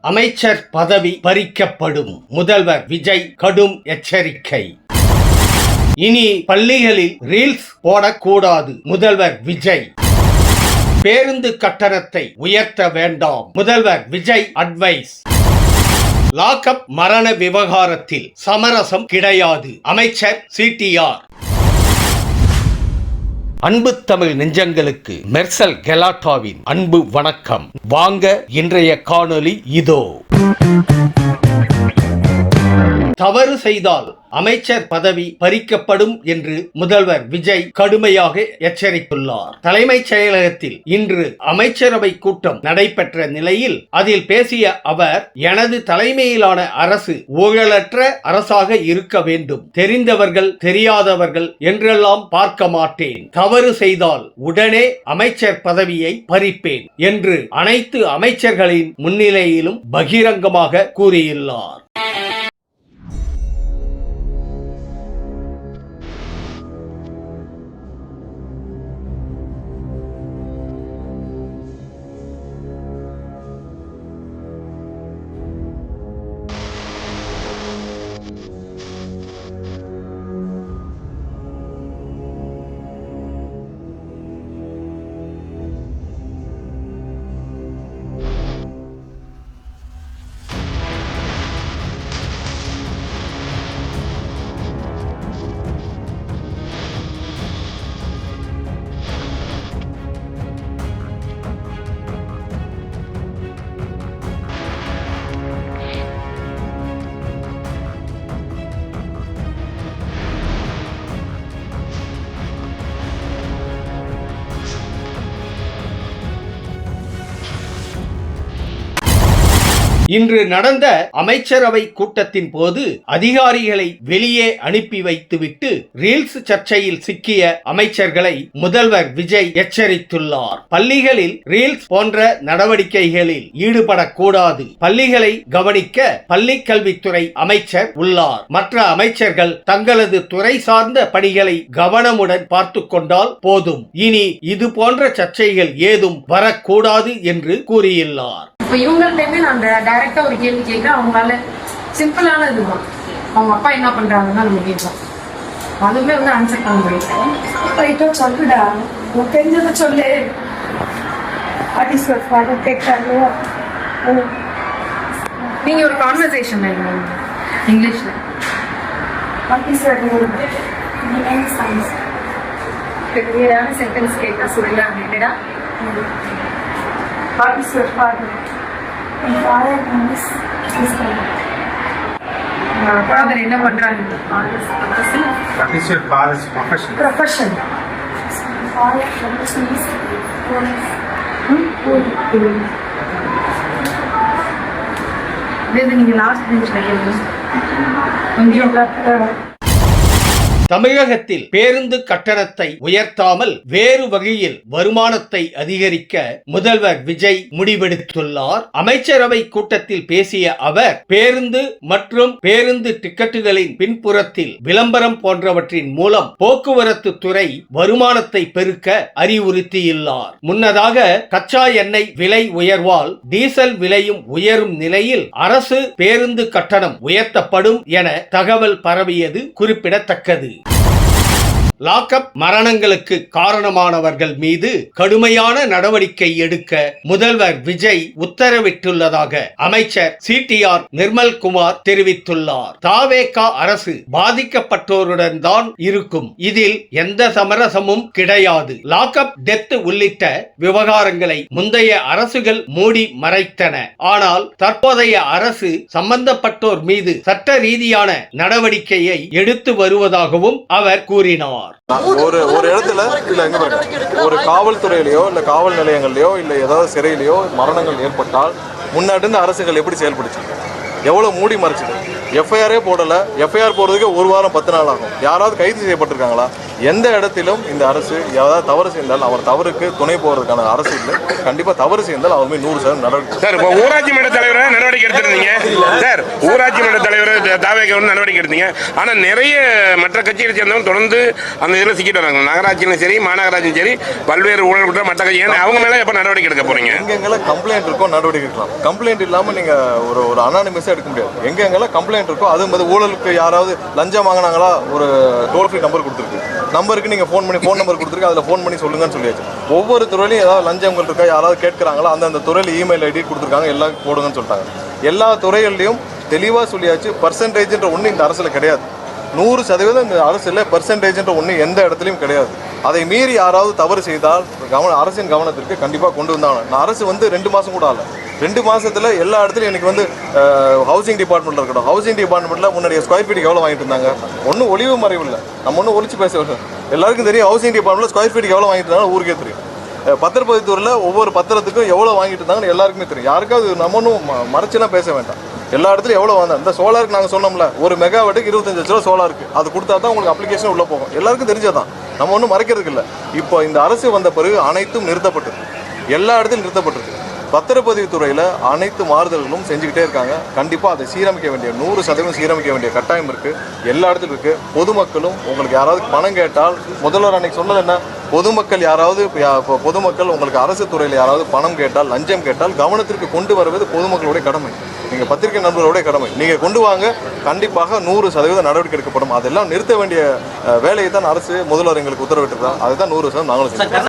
அமைச்சர் பதவி பறிக்கப்படும், முதல்வர் விஜய் கடும் எச்சரிக்கை. இனி பள்ளிகளில் ரீல்ஸ் போடக்கூடாது, முதல்வர் விஜய். பேருந்து கட்டணத்தை உயர்த்த வேண்டாம், முதல்வர் விஜய் அட்வைஸ். லாக்அப் மரண விவகாரத்தில் சமரசம் கிடையாது, அமைச்சர் சிடிஆர். அன்பு தமிழ் நெஞ்சங்களுக்கு மெர்சல் கெலாட்டாவின் அன்பு வணக்கம். வாங்க இன்றைய காணொளி இதோ. தவறு செய்தால் அமைச்சர் பதவி பறிக்கப்படும் என்று முதல்வர் விஜய் கடுமையாக எச்சரித்துள்ளார். தலைமைச் செயலகத்தில் இன்று அமைச்சரவை கூட்டம் நடைபெற்ற நிலையில் அதில் பேசிய அவர், எனது தலைமையிலான அரசு ஊழலற்ற அரசாக இருக்க வேண்டும், தெரிந்தவர்கள் தெரியாதவர்கள் என்றெல்லாம் பார்க்க மாட்டேன், தவறு செய்தால் உடனே அமைச்சர் பதவியை பறிப்பேன் என்று அனைத்து அமைச்சர்களின் முன்னிலையிலும் பகிரங்கமாக கூறியுள்ளார். இன்று நடந்த அமைச்சரவை கூட்டத்தின் போது அதிகாரிகளை வெளியே அனுப்பி வைத்துவிட்டு ரீல்ஸ் சர்ச்சையில் சிக்கிய அமைச்சர்களை முதல்வர் விஜய் எச்சரித்துள்ளார். பள்ளிகளில் ரீல்ஸ் போன்ற நடவடிக்கைகளில் ஈடுபடக்கூடாது. பள்ளிகளை கவனிக்க பள்ளிக் கல்வித்துறை அமைச்சர் உள்ளார். மற்ற அமைச்சர்கள் தங்களது துறை சார்ந்த பணிகளை கவனமுடன் பார்த்து கொண்டால் போதும். இனி இது போன்ற சர்ச்சைகள் ஏதும் வரக்கூடாது என்று கூறியுள்ளார். இப்போ இவங்கள்டையுமே நான் டைரக்டா ஒரு கேள்வி கேட்க அவங்களால சிம்பிளான இதுதான், அவங்க அப்பா என்ன பண்றாங்கன்னா நம்ம கேட்கலாம், அதுவுமே வந்து ஆன்சர் பண்ண முடியும். ரைட்டா சொல்லுடா, உனக்கு தெரிஞ்சதை சொல்லு. கேட்கறாங்க. நீங்க ஒரு கான்வர்சேஷன் இங்கிலீஷ்ல கிளியரான சென்டென்ஸ் கேட்க சொல்லலாம் ரிலேட்டடா. What is your father? My father is father என்ன பண்றாங்க? What is your father's profession? profession. Father profession is நீங்க லாஸ்ட் பெஞ்ச்ல கேளுங்க. கொஞ்சம் தமிழகத்தில் பேருந்து கட்டணத்தை உயர்த்தாமல் வேறு வகையில் வருமானத்தை அதிகரிக்க முதல்வர் விஜய் முடிவெடுத்துள்ளார். அமைச்சரவை கூட்டத்தில் பேசிய அவர், பேருந்து மற்றும் பேருந்து டிக்கெட்டுகளின் பின்புறத்தில் விளம்பரம் போன்றவற்றின் மூலம் போக்குவரத்து துறை வருமானத்தை பெருக்க அறிவுறுத்தியுள்ளார். முன்னதாக கச்சா எண்ணெய் விலை உயர்வால் டீசல் விலையும் உயரும் நிலையில் அரசு பேருந்து கட்டணம் உயர்த்தப்படும் என தகவல் பரவியது குறிப்பிடத்தக்கது. லாக்அப் மரணங்களுக்கு காரணமானவர்கள் மீது கடுமையான நடவடிக்கை எடுக்க முதல்வர் விஜய் உத்தரவிட்டுள்ளதாக அமைச்சர் சிடிஆர் நிர்மல்குமார் தெரிவித்துள்ளார். தாவேகா அரசு பாதிக்கப்பட்டோருடன் தான் இருக்கும், இதில் எந்த சமரசமும் கிடையாது. லாக்அப் டெத் உள்ளிட்ட விவகாரங்களை முந்தைய அரசுகள் மூடி மறைத்தன. ஆனால் தற்போதைய அரசு சம்பந்தப்பட்டோர் மீது சட்ட ரீதியான நடவடிக்கையை எடுத்து வருவதாகவும் அவர் கூறினார். ஒரு இடத்துல இல்ல எங்க பாருங்க, ஒரு காவல்துறையிலயோ இல்ல காவல் நிலையங்கள்லயோ இல்ல ஏதாவது சிறையிலயோ மரணங்கள் ஏற்பட்டால் முன்னாடி இருந்த அரசுகள் எப்படி செயல்படுச்சு, எவ்வளவு மூடி மறைச்சிது. எஃப்ஐஆரே போடல, எஃப்ஐஆர் போடுறதுக்கு 1 வாரம் 10 நாள் ஆகும். யாராவது கைது செய்யப்பட்டிருக்காங்களா? எந்த இடத்திலும் இந்த அரசு ஏதாவது தவறு செய்தால் அவர் தவறுக்கு துணை போறதுக்கான அரசு இல்லை. கண்டிப்பா தவறு செய்தால் அவர் மீது 100% நடவடிக்கை. சார், இப்போ ஊராட்சி மன்ற தலைவராக நடவடிக்கை எடுத்துருந்தீங்க, சார் ஊராட்சி மன்ற தலைவர் தாவேக்கு வந்து நடவடிக்கை எடுத்தீங்க. ஆனால் நிறைய மற்ற கட்சியை சேர்ந்தவங்க தொடர்ந்து அந்த இதில் சிக்கிட்டு வராங்க. நகராட்சியும் சரி மாநகராட்சியும் சரி பல்வேறு ஊழல் குற்ற மற்ற கட்சி அவங்க மேலே எப்போ நடவடிக்கை எடுக்க போறீங்க? எங்கெங்கெல்லாம் கம்ப்ளைண்ட் இருக்கோ நடவடிக்கை எடுக்கலாம். கம்ப்ளைண்ட் இல்லாமல் நீங்கள் ஒரு அனானிமஸாக எடுக்க முடியாது. எங்கெங்கெல்லாம் கம்ப்ளைண்ட் இருக்கோ அது மாதிரி ஊழலுக்கு யாராவது லஞ்சம் வாங்கினாங்களா ஒரு டோல் ஃப்ரீ நம்பர் கொடுத்துருக்கு. நம்பருக்கு நீங்கள் ஃபோன் நம்பர் கொடுத்துருக்கு, அதில் ஃபோன் பண்ணி சொல்லுங்கன்னு சொல்லியாச்சு. ஒவ்வொரு துறையிலையும் ஏதாவது லஞ்சங்கள் இருக்கா, யாராவது கேட்குறாங்களா, அந்த துறையில் இமெயில் ஐடி கொடுத்துருக்காங்க, எல்லாம் போடுங்கன்னு சொல்லிட்டாங்க. எல்லா துறைகள்லையும் தெளிவாக சொல்லியாச்சு. பர்சன்டேஜ்ன்ற ஒன்று இந்த அரசில் கிடையாது. 100% இந்த அரசில் பர்சன்டேஜ்ன்ற ஒன்று எந்த இடத்துலையும் கிடையாது. அதை மீறி யாராவது தவறு செய்தால் அரசின் கவனத்திற்கு கண்டிப்பாக கொண்டு வந்தாங்க. நான் அரசு வந்து 2 மாதம் கூட ஆகல, 2 மாதத்தில் எல்லா இடத்துலையும் எனக்கு வந்து ஹவுசிங் டிபார்ட்மெண்ட்டில் இருக்கட்டும், ஹவுசிங் டிபார்ட்மெண்ட்டில் முன்னாடி ஸ்கொயர் ஃபீட்டுக்கு எவ்வளோ வாங்கிட்டு இருந்தாங்க, ஒன்றும் ஒளிவு மறைவு இல்லை, நம்ம ஒன்றும் ஒழிச்சு பேச எல்லாருக்கும் தெரியும். ஹவுசிங் டிபார்ட்மெண்ட்டில் ஸ்கொயர் ஃபீட்டுக்கு எவ்வளோ வாங்கிட்டு இருந்தாங்க ஊருக்கே தெரியும். பத்திரப்பதிவுத்துறையில் ஒவ்வொரு பத்திரத்துக்கும் எவ்வளோ வாங்கிட்டு இருந்தாங்கன்னு எல்லாருக்குமே தெரியும். யாருக்காவது நம்ம ஒன்றும் மறைச்செல்லாம் பேச வேண்டாம். எல்லா இடத்துலையும் எவ்வளோ வந்தேன். இந்த சோலாருக்கு நாங்கள் சொன்னோம்ல, 1 மெகாவாட்டுக்கு 25 லட்ச ரூபா சோலாருக்கு, அது கொடுத்தா தான் உங்களுக்கு அப்ளிகேஷன் உள்ளே போகும். எல்லாருக்கும் தெரிஞ்சதான், நம்ம ஒன்றும் மறைக்கிறதுக்கு இல்லை. இப்போ இந்த அரசு வந்த பிறகு அனைத்தும் நிறுத்தப்பட்டது, எல்லா இடத்துலையும் நிறுத்தப்பட்டிருக்கு. பத்திரப்பதிவுத்துறையில் அனைத்து மாறுதல்களும் செஞ்சுக்கிட்டே இருக்காங்க. கண்டிப்பாக அதை சீரமைக்க வேண்டிய 100% சீரமைக்க வேண்டிய கட்டாயம் இருக்குது. எல்லா இடத்துலையும் இருக்குது. பொதுமக்களும் உங்களுக்கு யாராவது பணம் கேட்டால், முதல்வர் அன்னைக்கு சொன்னது என்ன, பொதுமக்கள் யாராவது பொதுமக்கள் உங்களுக்கு அரசு துறையில் யாராவது பணம் கேட்டால், லஞ்சம் கேட்டால் கவனத்திற்கு கொண்டு வருவது பொதுமக்களுடைய கடமை. நீங்கள் பத்திரிகை நண்பர்களுடைய கடமை. நீங்கள் கொண்டு வாங்க, கண்டிப்பாக 100% நடவடிக்கை எடுக்கப்படும். அதெல்லாம் நிறுத்த வேண்டிய வேலையை தான் அரசு முதல்வர் எங்களுக்கு உத்தரவிட்டிருக்காங்க. அதுதான் 100% நாங்களும் செய்வோம்.